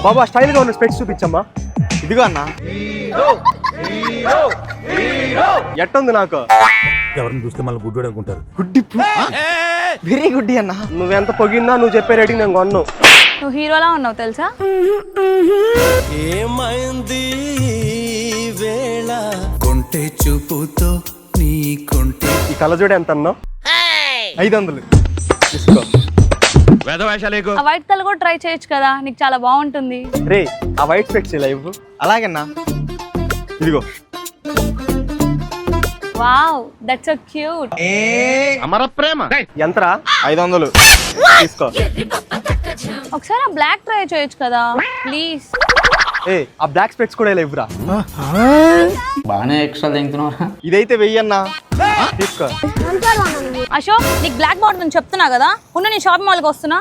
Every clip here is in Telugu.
బాబా స్టైల్ గా ఉన్న స్పెక్స్ చూపించమ్మా. ఇదిగో అన్న. ఎట్టుంది నాకు? ఎవరిని చూస్తే మళ్ళీ గుడ్డు అనుకుంటారు. గుడ్డి వెరీ గుడ్డి అన్న. నువ్వెంత పొగిన్నా నువ్వు చెప్పే రేటింగ్ నేను కొన్ను. నువ్వు హీరోలా ఉన్నావు తెలుసా? ఏమైంది వేళ కొంటే చూపుతో నీ కొంటే. ఈ కళ్ళజోడు ఎంత అన్నావు? 500 తీసుకో. ఆ వైట్ కలర్ కూడా ట్రై చేయొచ్చు కదా, నీకు చాలా బాగుంటుంది. రే ఆ వైట్ స్పెక్స్ లైవ్ అలాగన్నా. ఇదిగో. Wow that's so cute. అమర ప్రేమ ఎంతరా? 500 తీసుకో. ఒకసారి ఆ బ్లాక్ ట్రై చేయొచ్చు కదా ప్లీజ్. ఏ ఆ బ్లాక్ స్పెక్స్ కూడా లేవురా. బాగానే ఎక్స్ట్రా తింటున్నారా? ఇదైతే 1000 అన్న. తీసుకో. అశోక్ నీకు బ్లాక్ బాగుంటుందని చెప్తున్నా కదా, ఉన్న నీ షాపింగ్ మాల్కి వస్తున్నా.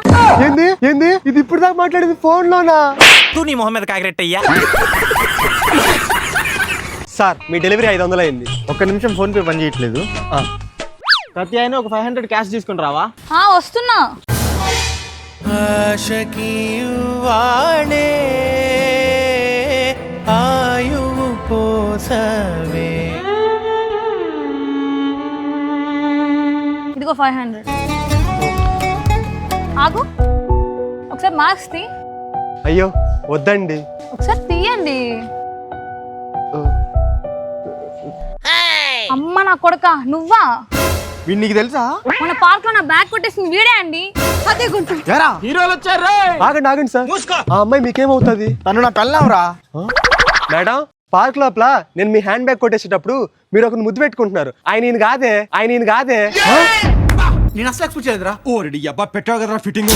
ఏంది ఏంది ఇది ఇప్పుడు దాకా మాట్లాడింది ఫోన్ లోనా? నీ మొహం మీద కాకిరెట్టయ్యా. సార్ మీ డెలివరీ 500 అయింది. ఒక్క నిమిషం ఫోన్ పే పని చేయట్లేదు. ప్రతి ఆయన ఒక 500 క్యాష్ తీసుకుని రావా? వస్తున్నా. ఆశకి వాడే ఆయువు పోసవే. ఇదిగో 500. ఆగు ఒకసారి మార్క్స్ తీ. అయ్యో వద్దండి. ఒకసారి తీయండి. అమ్మ నా కొడక నువ్వా? వీడు నీకు తెలుసా? మన పార్క్ లో నా బ్యాగ్ కొట్టేసింది వీడే అండి. అదే గుంటు. హీరోలు వచ్చారు. ఆగండి ఆగండి సార్. ఆ అమ్మాయి మీకేమవుతుంది? తను నా పెళ్ళాంరా. మేడం పార్క్ లోపల నేను మీ హ్యాండ్ బ్యాగ్ కొట్టేసేటప్పుడు మీరు ఒక ముద్దు పెట్టుకుంటున్నారు. ఆయన కాదే నేను అసలు ఎక్స్పెక్ట్ చేయలేదురా. ఓరెడి అబ్బా పెట్టావు కదరా ఫిట్టింగ్.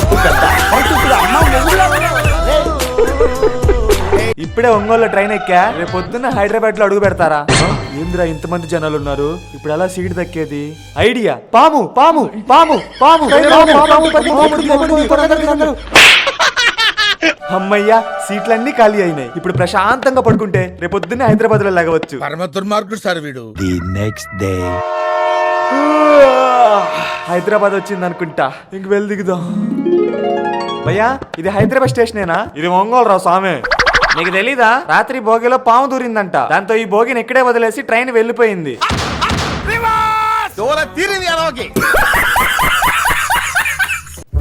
ఇప్పుడే ఒంగోలు ట్రైన్ ఎక్కా, రేపు పొద్దున్న హైదరాబాద్ లో అడుగు పెడతారా? ఏంద్రా ఇంతమంది జనాలు ఉన్నారు, ఇప్పుడు ఎలా సీట్ దక్కేది? ఐడియా. పాము పాము పాము పాము. అమ్మయ్యా సీట్లన్నీ ఖాళీ అయినాయి. ఇప్పుడు ప్రశాంతంగా పడుకుంటే రేపు పొద్దున్నే హైదరాబాద్ లో లాగవచ్చు. పరమ దుర్మార్గుడు సార్ వీడు. ది నెక్స్ట్ డే హైదరాబాద్ వచ్చింది అనుకుంటా, ఇంక వెళ్ళి దిగుదాం. భయ్యా ఇది హైదరాబాద్ స్టేషనేనా? ఇది ఒంగోలు రా స్వామి. నీకు తెలీదా? రాత్రి భోగిలో పాము దూరిందంట, దాంతో ఈ భోగిని ఇక్కడే వదిలేసి ట్రైన్ వెళ్ళిపోయింది.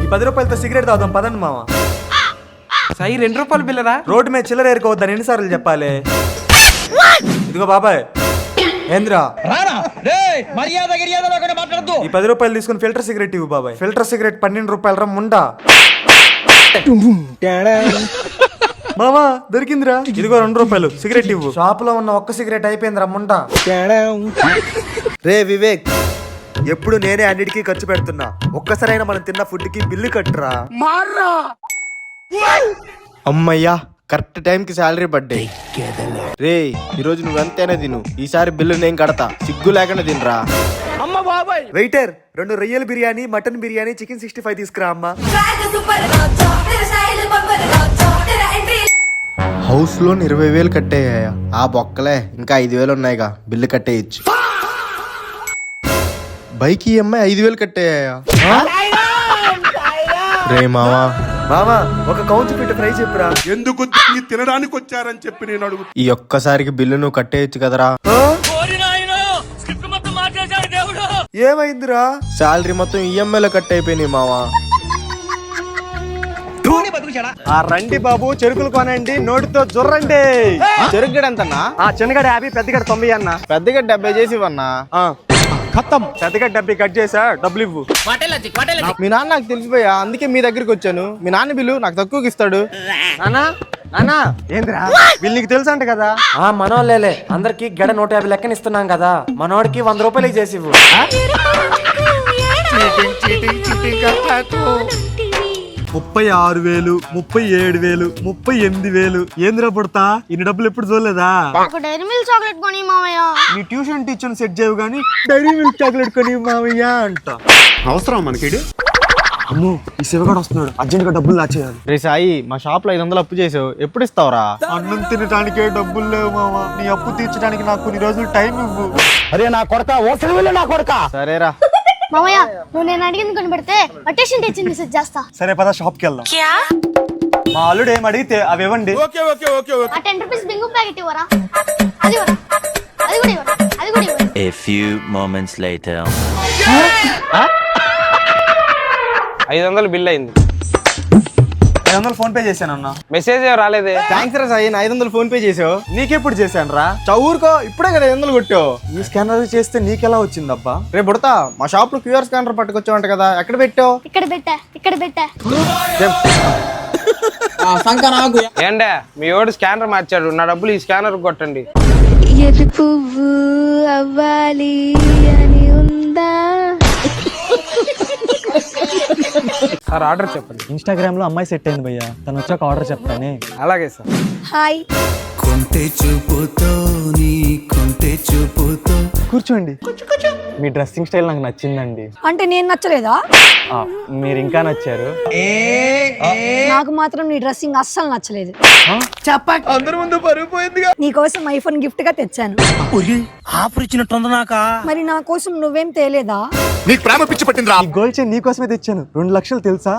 ఈ 10 రూపాయలతో సిగరెట్ తాగుదాం పదండి మామ. సాయి 2 రూపాయలు బిల్లరా? రోడ్డు మీద చిల్లర ఏరుకోవద్దని ఎన్నిసార్లు చెప్పాలి? ఇదిగో బాబాయ్. ఏంద్రా ఈ 10 రూపాయలు తీసుకుని ఫిల్టర్ సిగరెట్ ఇవ్వు బాబాయ్. ఫిల్టర్ సిగరెట్ 12 రూపాయలు రా ముండా. మామా దొరికిందిరా. ఇదిగో 2 రూపాయలు సిగరెట్ ఇవ్వు. షాప్ లో ఉన్న ఒక్క సిగరెట్ అయిపోయిందిరా ముండా. రే వివేక్, ఎప్పుడు నేనే అన్నిటికీ ఖర్చు పెడుతున్నా, ఒక్కసారైనా మనం తిన్న ఫుడ్ కి బిల్లు కట్టురా. అమ్మయ్యా కరెక్ట్ టైం కి శాలరీ పడ్డాయి. రే ఈరోజు నువ్వెంతైనా తిను, ఈసారి బిల్లు నేను కడతా, సిగ్గు లేకుండా తినరా. వెయిటర్ 2 రొయ్యల బిర్యానీ, మటన్ బిర్యానీ, చికెన్ 65 తీసుకురా అమ్మా. హౌస్ లోన్ 20,000 కట్టేయ్యా. ఆ బొక్కలే ఇంకా 5,000 ఉన్నాయిగా, బిల్లు కట్టేయచ్చు. బైక్ ఈఎంఐ 5,000 కట్టేయ్యా. రే మావా మామా ఒక కౌంచు పిట్ట ఫ్రై చెప్పురా. ఎందుకు తినడానికి వచ్చారని చెప్పి నేను అడుగు. ఈ ఒక్కసారికి బిల్లు నువ్వు కట్టేయచ్చు కదరా. ఏమైందిరా? శాలరీ మొత్తం ఈఎంఐలో కట్ అయిపోయినాయి మావా. ఆ రండి బాబు చెరుకులు కొనండి, నోటితో జుర్రండి. చెరుకుగడ ఎంతన్నా? ఆ చిన్నగడ 50, పెద్దగడ 90 అన్న. పెద్దగా 70 చేసి ఇవ్వన్నా. ఖతం. పెద్దగడ 70 కట్ చేసా, డబ్బులు ఇవ్వు. మీ నాన్న నాకు తెలిసిపోయా, అందుకే మీ దగ్గరికి వచ్చాను. మీ నాన్న బిల్లు నాకు తక్కువకి ఇస్తాడు. నానా ఏంద్రా వీళ్ళు నీకు తెలుసు అంట కదా? మనోళ్ళేలే, అందరికి గడ 150 లెక్కన ఇస్తున్నాం కదా, మనోడికి 100 రూపాయలకి చేసి ఇవ్వు. 36,000, 37,000, 38,000. ఏంద్రా పుడతా ఇన్ని డబ్బులు ఎప్పుడు చూడలేదా? ఒక డైరీ మిల్క్ చాక్లెట్ కొని మామయ్య. నీ ట్యూషన్ టీచర్ సెట్ చేయవు గానీ డైరీ మిల్క్ చాక్లెట్ కొని మామయ్య అంట. అవసరం మనకి. అమ్మో ఈ శివగాడు వస్తున్నాడు, అర్జెంట్ గా డబ్బులు దాచేయాలి. రే సాయి మా షాప్ లో 500 అప్పు చేసావు, ఎప్పుడు ఇస్తావురా? అన్నం తినడానికే డబ్బులు లేవు మామ, నీ అప్పు తీర్చడానికి నాకు కొన్ని రోజులు టైం ఇవ్వు. అరే నా కొడక ఓసలి వెళ్ళి నా కొడక. సరేరా మామయ్య నువ్వు నేను అడిగింది కొని పెడితే అటెన్షన్ టీచర్ మెసేజ్ చేస్తా. సరే పద షాప్ కి వెళ్దాం. మా అల్లుడు ఏం అడిగితే అవి ఇవ్వండి. ఆ 10 రూపీస్ బింగు ప్యాకెట్ ఇవ్వరా? అది ఇవ్వరా? అది కూడా ఇవ్వరా? అది కూడా ఇవ్వరా? A few moments later. 500 bill అయింది. 500 ఫోన్ పే చేశాను అన్న. మెసేజ్ రాలేదే. థ్యాంక్స్ రా సాయి 500 ఫోన్ పే చేసావు. నీకెప్పుడు చేశాను రా? చౌరుకో ఇప్పుడే కదా 500 కొట్టావు. ఈ స్కానర్ చేస్తే నీకెలా వచ్చిందబ్బా? రేపు బుడతా మా షాప్ లో క్యూఆర్ స్కానర్ పట్టుకొచ్చావంట కదా, ఎక్కడ పెట్టావు? ఇక్కడ పెట్టా. ఏండే మీ ఓడి స్కానర్ మార్చాడు, నా డబ్బులు ఈ స్కానర్ కొట్టండి. ఎర్రి పువ్వు అవ్వాలి అని ఉందా? సార్ ఆర్డర్ చెప్పండి. ఇన్స్టాగ్రామ్ లో అమ్మాయి సెట్ అయింది భయ్యా, తను వచ్చాక ఆర్డర్ చెప్తానే. అలాగే సార్. హాయ్. కూర్చోండి. మీ డ్రెస్సింగ్ స్టైల్ నాకు నచ్చిందండి. అంటే నేను నచ్చలేదా? మీరు ఇంకా నచ్చారు. నాకు మాత్రం నీ డ్రెస్సింగ్ అస్సలు నచ్చలేదు. అందరి ముందు పరుగు పోయిందిగా. నీకోసం ఐఫోన్ గిఫ్ట్ గా తెచ్చాను. ఆఫర్ ఇచ్చినట్టుంది నాకా. మరి నా కోసం నువ్వేం తేలేదా? నీకు ప్రేమ పిచ్చి పట్టిందిరా. ఈ గోల్డ్ చైన్ నీకోసమే తెచ్చాను. 2 లక్షలు తెలుసా?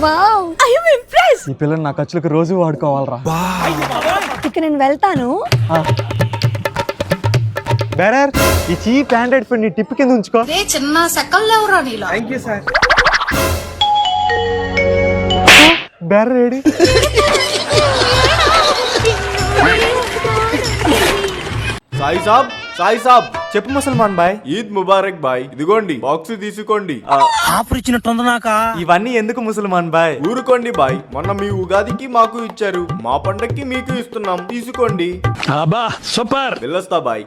Wow, I am impress. ఈ పిల్లని నా ఖర్చులకు రోజు వాడుకోవాలరా. ఇక నేను వెళ్తాను. బేరర్, ఈ చీప్ ఆండ్రాయిడ్ ఫోన్ నీ టిప్ కింద ఉంచుకో. చిన్న సెకల్లో ఎవరా నీలో? Thank you sir. బేరర్ ఏడి? సాయి సాబ్ చెప్పు ముసల్మాన్ బాయ్. ఈద్ ముబారక్ బాయ్. ఇదిగోండి బాక్స్ తీసుకోండి. ఆఫర్ ఇచ్చినట్టుంది నాకా. ఇవన్నీ ఎందుకు ముసల్మాన్ బాయ్? ఊరుకోండి బాయ్, మొన్న మీ ఉగాదికి మాకు ఇచ్చారు, మా పండక్కి మీకు ఇస్తున్నాం, తీసుకోండి. సూపర్. వెళ్ళొస్తా బాయ్.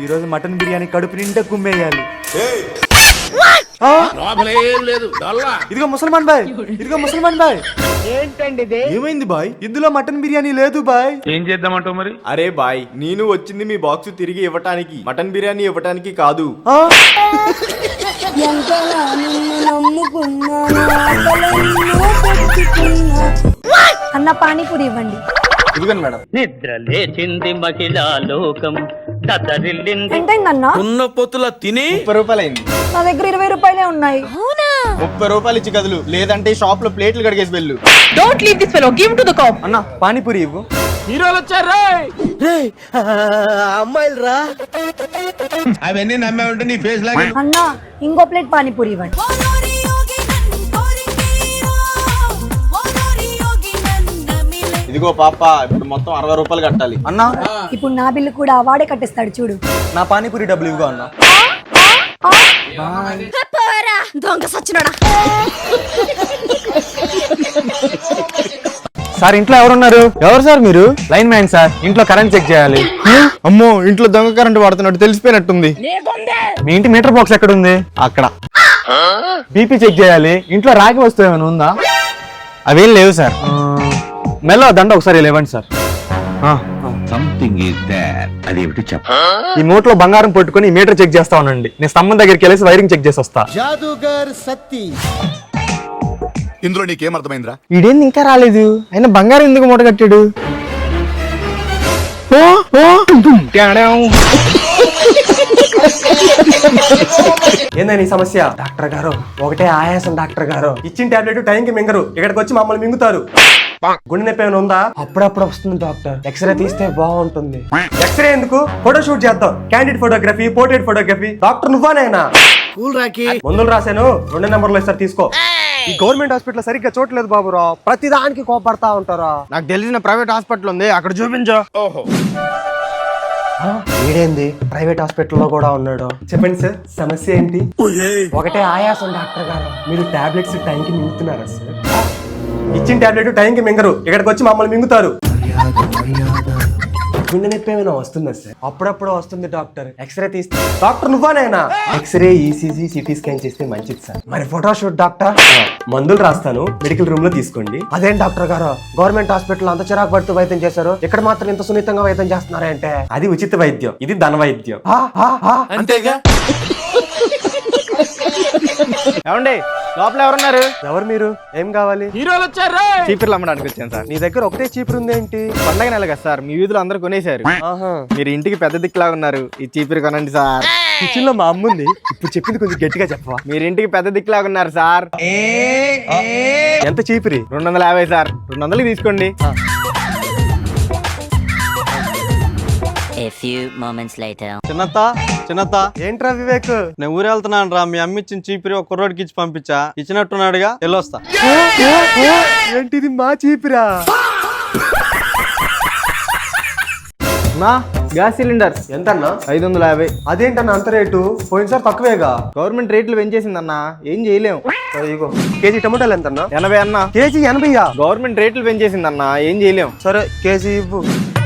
ఈ రోజు మటన్ బిర్యానీ కడుపు నిండా కుమ్మేయాలి. ఇదిగో ముసల్మాన్ బాయ్, ఇదిగో ముసల్మాన్ బాయ్. ఏమైంది బాయ్? ఇందులో మటన్ బిర్యానీ లేదు బాయ్. ఏం చేద్దామంటావు మరి? అరే బాయ్, నేను వచ్చింది మీ బాక్స్ తిరిగి ఇవ్వటానికి, మటన్ బిర్యానీ ఇవ్వటానికి కాదు. అన్న పానీపూరి ఇవ్వండి. ఇదిగోండి మేడం. నిద్ర లేచింది మహిళా లోకం దద్దరిల్లింది. ఎంతైందన్నా? ఉన్న పొత్తుల తిని 30 రూపాయలు అయింది. నా దగ్గర 20 రూపాయలే ఉన్నాయి. 30 రూపాయలు ఇచ్చి కదులు, లేదంటే షాప్ లో ప్లేట్లు కడిగేసి వెళ్ళు. Don't leave this fellow, give to the cop. అన్న పానీపూరి ఇవ్వు. హీరోలు వచ్చారు. అమ్మాయిలు రా. అవన్నీ నమ్మే ఉంటే నీ ఫేస్ లాగా. అన్న ఇంకో ప్లేట్ పానీపూరి ఇవ్వండి. ఇదిగో పాప, ఇప్పుడు మొత్తం 60 రూపాయలు కట్టాలి. అన్న ఇప్పుడు నా బిల్లు కూడా వాడే కట్టేస్తాడు చూడు. నా పానీపూరి డబ్బులు ఇవ్వు అన్న. దొంగ సచ్చినోడా. సార్ ఇంట్లో ఎవరున్నారు? ఎవరు సార్ మీరు? లైన్ మ్యాన్ సార్, ఇంట్లో కరెంట్ చెక్ చేయాలి. అమ్మో, ఇంట్లో దొంగ కరెంట్ వాడుతున్నట్టు తెలిసిపోయినట్టుంది. మీ ఇంటి మీటర్ బాక్స్ ఎక్కడ ఉంది? అక్కడ. బీపీ చెక్ చేయాలి. ఇంట్లో రాగి వస్తువు ఏమైనా ఉందా? అవేం లేవు సార్. మెల్ల దండ ఒకసారి లేవండి సార్. Something is there. అదేమిటి చెప్పు. ఈ నోట్లో బంగారం పట్టుకొని మీటర్ చెక్ చేస్తా ఉండండి. నేను స్తంభం దగ్గరికి వెళ్ళేసి వైరింగ్ చెక్ చేసి వస్తా. జాదుగర్ సత్తి. ఇందులో నీకేం అర్థమైందిరా? ఈడేంది ఇంకా రాలేదు, అయినా బంగారం ఎందుకు మూట కట్టాడు? ఏందని ఈ సమస్య? డాక్టర్ గారు, ఒకటే ఆయాసం డాక్టర్ గారు. ఇచ్చిన టాబ్లెట్ టైంకి మింగరు, ఇక్కడికి వచ్చి మమ్మల్ని మింగుతారు. గుండె నొప్పి ఏమైనా ఉందా? అప్పుడప్పుడు వస్తుంది డాక్టర్. ఎక్స్రే తీస్తే బాగుంటుంది. ఎక్స్రే ఎందుకు? ఫోటో షూట్ చేద్దాం. Candid photography, portrait photography. Doctor నువ్వానైనా? మందులు రాశాను, 2 నెంబర్లు ఇస్తారు, తీసుకో. ఈ గవర్నమెంట్ హాస్పిటల్ సరిగ్గా చూడలేదు బాబురా, ప్రతి దానికి కోపడతా ఉంటారా. నాకు తెలిసిన ప్రైవేట్ హాస్పిటల్ ఉంది, అక్కడ చూపించు. వీడేంది ప్రైవేట్ హాస్పిటల్లో కూడా ఉన్నాడు? చెప్పండి సార్, సమస్య ఏంటి? ఒకటే ఆయాసం డాక్టర్ గారు. మీరు టాబ్లెట్స్ టైంకి మింగుతున్నారా సార్? ఇచ్చిన టాబ్లెట్ టైంకి మింగరు, ఇక్కడికి వచ్చి మమ్మల్ని మింగుతారు. గుండె నొప్పి ఏమైనా వస్తుందా సార్? అప్పుడప్పుడు వస్తుంది డాక్టర్. ఎక్స్రే తీస్తే డాక్టర్ నువ్వానైనా? ఎక్స్రే, ఈసీజీ, సిటీ స్కాన్ చేస్తే మంచిది సార్. మరి ఫోటోషూట్ డాక్టర్? మందులు రాస్తాను, మెడికల్ రూమ్ లో తీసుకోండి. అదేం డాక్టర్ గారు, గవర్నమెంట్ హాస్పిటల్ అంత చిరాకు పడుతూ వైద్యం చేశారు, ఇక్కడ మాత్రం ఇంత సున్నితంగా వైద్యం చేస్తున్నారా అంటే? అది ఉచిత వైద్యం, ఇది ధన వైద్యం. అంతేగా. ఏమండి, లోపల ఎవరున్నారు? ఎవరు మీరు? ఏం కావాలి? హీరోలు వచ్చారు. చీపుర్లు అమ్మడానికి వచ్చాను సార్. నీ దగ్గర ఒకటే చీపురు ఉంది ఏంటి? పండగ నెల కదా సార్, మీ వీధిలో అందరు కొనేశారు. ఆహా, మీరు ఇంటికి పెద్ద దిక్కులా ఉన్నారు, ఈ చీపురు కొనండి సార్. కిచెన్ లో మా అమ్మ ఉంది. ఇప్పుడు చెప్పింది కొంచెం గట్టిగా చెప్పవా? మీరింటికి పెద్ద దిక్కులాగా ఉన్నారు సార్. ఎంత చీపురి? 250 సార్. 200కి తీసుకోండి. A few moments later. చిన్నత్త ఏంట్రా వివేక్? నేను ఊరు వెళ్తున్నాను రా. మీ అమ్మ ఇచ్చిన చీపిరి ఒక కుర్రోడికి ఇచ్చి పంపించా. ఇచ్చినట్టున్నాడుగా, వెళ్ళొస్తా. ఏంటిది మా చీపురా? నా గ్యాస్ సిలిండర్ ఎంతన్నా? 550. అదేంటన్నా అంత రేటు? పోయినసారి తక్కువేగా. గవర్నమెంట్ రేట్లు పెంచేసిందన్నా, ఏం చేయలేం. సరే ఇగో. కేజీ టమాటాలు ఎంతన్నా? 80 అన్నా. కేజీ 80యా? గవర్నమెంట్ రేట్లు పెంచేసిందన్నా, ఏం చేయలేం. సరే కేజీ ఇవ్వు.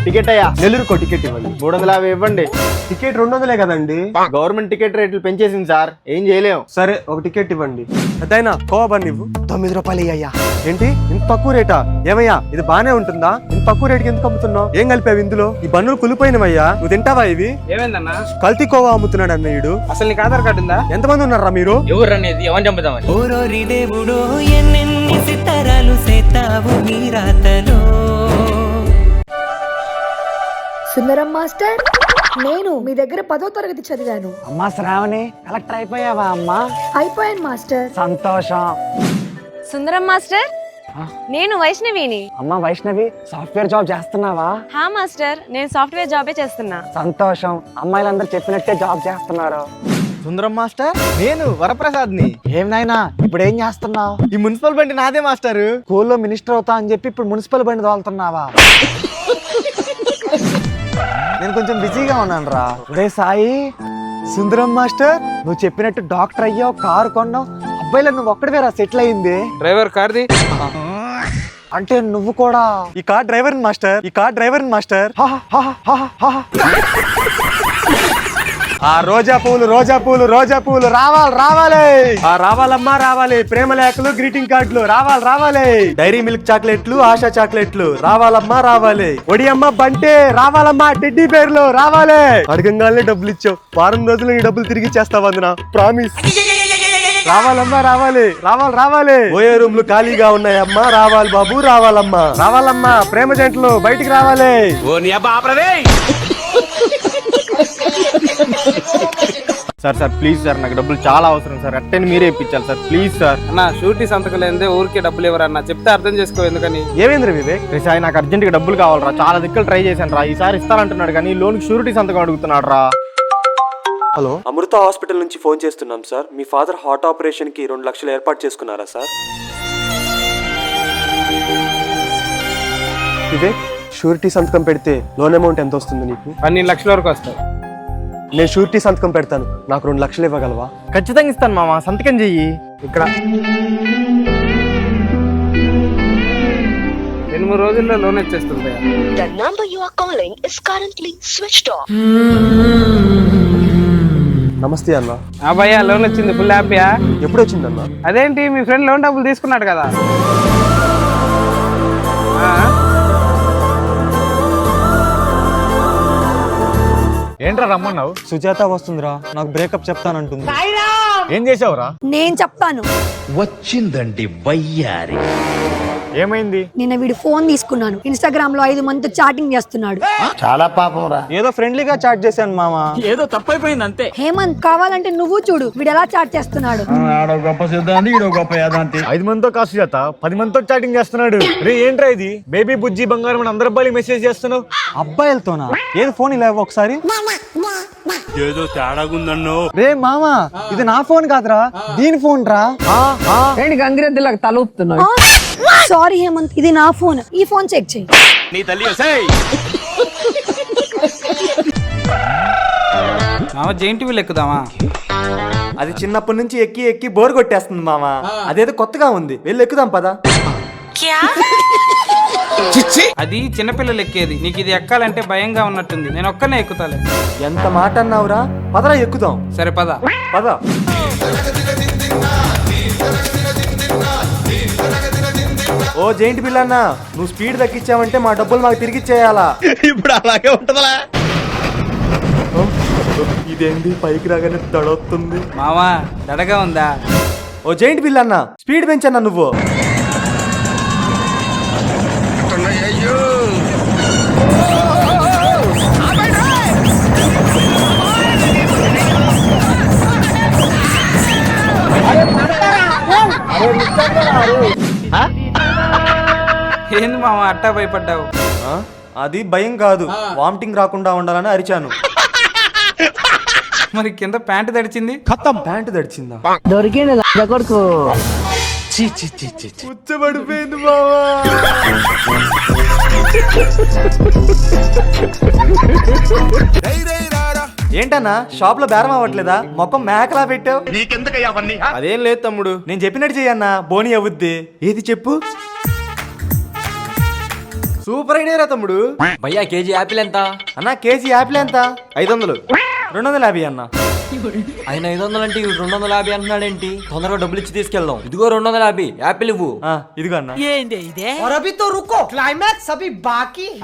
టికెట్ అయ్యా. నెల్లూరుకో టికెట్ ఇవ్వండి. 350 ఇవ్వండి. టికెట్ 200 కదండి. గవర్నమెంట్ టికెట్ రేట్లు పెంచేసింది సార్, ఏం చేయలేం. సరే ఒక టికెట్ ఇవ్వండి. అదైనా కోవా బన్ ఇవ్వు. 9 రూపాయలు అయ్యా. ఏంటి ఇంత తక్కువ రేటా? ఏమయ్యా ఇది బానే ఉంటుందా? ఇంత తక్కువ రేటుకి ఎందుకు అమ్ముతున్నావు? ఏం కలిపావు ఇందులో? ఈ బన్నులు కులిపోయినవయ్యా. నువ్వు తింటావా ఇవి? ఏమైందన్నా? కల్తీ కోవా అమ్ముతున్నాడు అన్నయ్యుడు. అసలు నీకు ఆధార్ కార్డు ఉందా? ఎంతమంది ఉన్నారా మీరు? ఎవరు అనేది ఎవరు చంపుతామని? సుందరం మాస్టర్, నేను మీ దగ్గర 10వ తరగతి చదివాను. అమ్మా శ్రావణి, కలెక్టర్ అయిపోయావా అమ్మా? అయిపోయాను మాస్టర్. సంతోషం. సుందరం మాస్టర్, నేను వైష్ణవిని. అమ్మా వైష్ణవి, సాఫ్ట్వేర్ జాబ్ చేస్తున్నావా? హా మాస్టర్, నేను సాఫ్ట్వేర్ జాబే చేస్తున్నా. సంతోషం. అమ్మాయిలందరూ చెప్పినట్టే జాబ్ చేస్తున్నారు. సుందరం మాస్టర్, నేను వరప్రసాద్ని. ఏం నాయనా, ఇప్పుడు ఏం చేస్తున్నావు? ఈ మున్సిపల్ బండి నాదే మాస్టర్. స్కూల్లో మినిస్టర్ అవుతా అని చెప్పి ఇప్పుడు మున్సిపల్ బండి తోలుతున్నావా? నేను కొంచెం బిజీగా ఉన్నాను రా. రే సాయి, సుందరం మాస్టర్, నువ్వు చెప్పినట్టు డాక్టర్ అయ్యావు, కారు కొన్నావు. అబ్బాయిలో నువ్వు ఒక్కడివేరా సెటిల్ అయింది. డ్రైవర్ కార్ది. అంటే నువ్వు కూడా ఈ కార్ డ్రైవర్ మాస్టర్. ఈ కార్ డ్రైవర్ మాస్టర్. ఆ రోజా పూలు రోజా పూలు రోజా పూలు రావాలి రావాలి. ఆ రావాలమ్మా రావాలి. ప్రేమ లేఖలు, గ్రీటింగ్ కార్డులు రావాలి రావాలి. డైరీ మిల్క్ చాక్లెట్లు, ఆశా చాక్లెట్లు రావాలమ్మా రావాలి. ఒడియమ్మ బంటే రావాలమ్మా. టెడ్డీ బేర్లు రావాలి. అడగంగానే డబ్బులు ఇచ్చావు, వారం రోజులు ఈ డబ్బులు తిరిగి ఇచ్చేస్తావు వదినా, ప్రామిస్. రావాలమ్మా రావాలి. రావాలి రావాలి. ఓయే రూమ్లు ఖాళీగా ఉన్నాయమ్మా. రావాలి బాబు రావాలమ్మా. రావాలమ్మా. ప్రేమ జంటలు బయటికి రావాలి. సార్ సార్ ప్లీజ్ సార్, నాకు డబ్బులు చాలా అవసరం సార్. అట్టని మీరే ఇప్పించాలి సార్, ప్లీజ్ సార్. అన్న షూరిటీ సంతకం లేదే ఊరికే డబ్బులు ఇవ్వరన్నా, చెప్తే అర్థం చేసుకో. ఎందుకని? ఏమేంద్ర వివేక్? రే సాయి, నాకు అర్జెంట్గా డబ్బులు కావాలరా. చాలా దిక్కులు ట్రై చేశాను రా. ఈసారి ఇస్తానంటున్నాడు కానీ లోన్కి షూరిటీ సంతకం అడుగుతున్నాడు రా. హలో, అమృత హాస్పిటల్ నుంచి ఫోన్ చేస్తున్నాం సార్. మీ ఫాదర్ హార్ట్ ఆపరేషన్ కి 2 లక్షలు ఏర్పాటు చేసుకున్నారా సార్? వివేక్, షూరిటీ సంతకం పెడితే లోన్ అమౌంట్ ఎంత వస్తుంది నీకు? 12 లక్షల వరకు వస్తాయి. నేను షూరిటీ సంతకం పెడతాను, నాకు 2 లక్షలు ఇవ్వగలవా? ఖచ్చితంగా ఇస్తాను మామ, సంతకం చెయ్యి. ఇక్కడ 2-3 రోజుల్లో లోన్ వచ్చేస్తుంది. నమస్తే అన్న. భయ్యా లోన్ వచ్చింది, ఫుల్ హ్యాపీయా? ఎప్పుడు వచ్చిందన్న? అదేంటి, మీ ఫ్రెండ్ లోన్ డబ్బులు తీసుకున్నాడు కదా. ఏంట్రా రమ్మన్నావు? సుజాత వస్తుందిరా, నాకు బ్రేకప్ చెప్తానంటుంది. ఏం చేసావురా? నేను చెప్తాను. వచ్చిందండి వయ్యారి. ఏమైంది? నిన్న వీడు ఫోన్ తీసుకున్నాను. ఇన్స్టాగ్రామ్ లో 5 మందితో చాటింగ్ చేస్తున్నాడు. చాలా పాపం రా. ఏదో ఫ్రెండ్లీగా చాట్ చేశాను మామ. ఏదో తప్పైపోయింది అంతే. హేమంత్, కావాలంటే నువ్వు చూడు వీడు ఎలా చాట్ చేస్తున్నాడు. ఆడో గొప్ప సిద్ధాంతి, ఈడో గొప్ప యాదాంతి. 5 మందితో కాసు చేత 10 మందితో చాటింగ్ చేస్తున్నాడు. రే ఏంట్రా ఇది? బేబీ బుజ్జి బంగారం అని అందరి అబ్బాయిలు మెసేజ్ చేస్తున్నావు. అబ్బాయిలతోనా? ఏది ఫోన్ ఇలా ఇవ్వు ఒకసారి. ఏదో తేడాగుందన్నో. రే మామ, ఇది నా ఫోన్ కాదురా, దీని ఫోన్ రా. గంగిరెద్దులకు తల ఊపుతున్నావు. సారీ హేమంత్, ఇది నా ఫోన్. ఈ ఫోన్ చెక్ చేయి. నీ తల్లి వసేయ్. Giant wheel ఎక్కుదామా? అది చిన్నప్పటి నుంచి ఎక్కి ఎక్కి బోర్ కొట్టేస్తుంది మామ. అదేదో కొత్తగా ఉంది, వెళ్ళి ఎక్కుదాం పదా. అది చిన్నపిల్లలు ఎక్కేది, నీకు ఇది ఎక్కాలంటే భయంగా ఉన్నట్టుంది. నేను ఒక్కనే ఎక్కుతాలే. ఎంత మాట అన్నావురా, పదరా ఎక్కుదాం. సరే పద. పద. ఓ జైంట్ బిల్ అన్న, నువ్వు స్పీడ్ తగ్గించావంటే మా డబ్బులు మాకు తిరిగి ఇచ్చేయాలా? ఇప్పుడు అలాగే ఉంటదా? ఇదేంటి పైకి రాగానే తడవుతుంది. మావా దడగా ఉందా? ఓ జైంట్ బిల్ అన్న, స్పీడ్ పెంచన్నా నువ్వు. ఏంది మామ అట్టా భయపడ్డావు? ఆ? అది భయం కాదు, వామిటింగ్ రాకుండా ఉండాలని అరిచాను. మరి కింద ప్యాంటు తడిచింది. ప్యాంటు తడిచిందా? పుచ్చబడిపోయింది బావా. ఏంటన్నా షాప్ లో బేరం అవ్వట్లేదా? మొఖం మేకలా పెట్టావు. నీకెందుకయ్యా అవన్నీ అదేం లేదు తమ్ముడు. నేను చెప్పినట్టు చెయ్యన్నా, బోని అవుద్ది. ఏది చెప్పు. సూపర్ ఐడియా తమ్ముడు. భయ్యా కేజీ యాపిల్ ఎంత? అన్నా కేజీ యాపిల్ ఎంత? 500. 250 అన్న. ఆయన 500 అంటే 250 అంటున్నాడేంటి? తొందరగా డబ్బులు ఇచ్చి తీసుకెళ్దాం. ఇదిగో 250 యాపిల్ ఇవ్వు. ఇదిగో అన్న.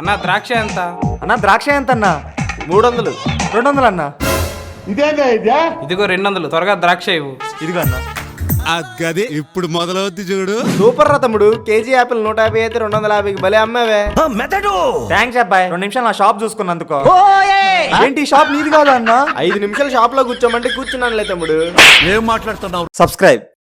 అన్న ద్రాక్ష ఎంత? అన్న ద్రాక్ష ఎంత అన్న? 300. 200 అన్న. ఇదిగో 200, త్వరగా ద్రాక్ష ఇవ్వు. ఇదిగో అన్న. గది ఇప్పుడు మొదలవుద్ది చూడు. సూపర్ రా తమ్ముడు. కేజీ యాపిల్ 150 అయితే 250కి భలే అమ్మావే. థ్యాంక్స్ అబ్బాయి, 2 నిమిషాలు నా షాప్ చూసుకున్నందుకు. ఏంటి ఈ షాప్ నీది కాదు అన్న? 5 నిమిషాలు షాప్ లో కూర్చోమంటే కూర్చున్నానులే తమ్ముడు. ఏం మాట్లాడుతున్నావు? సబ్స్క్రైబ్.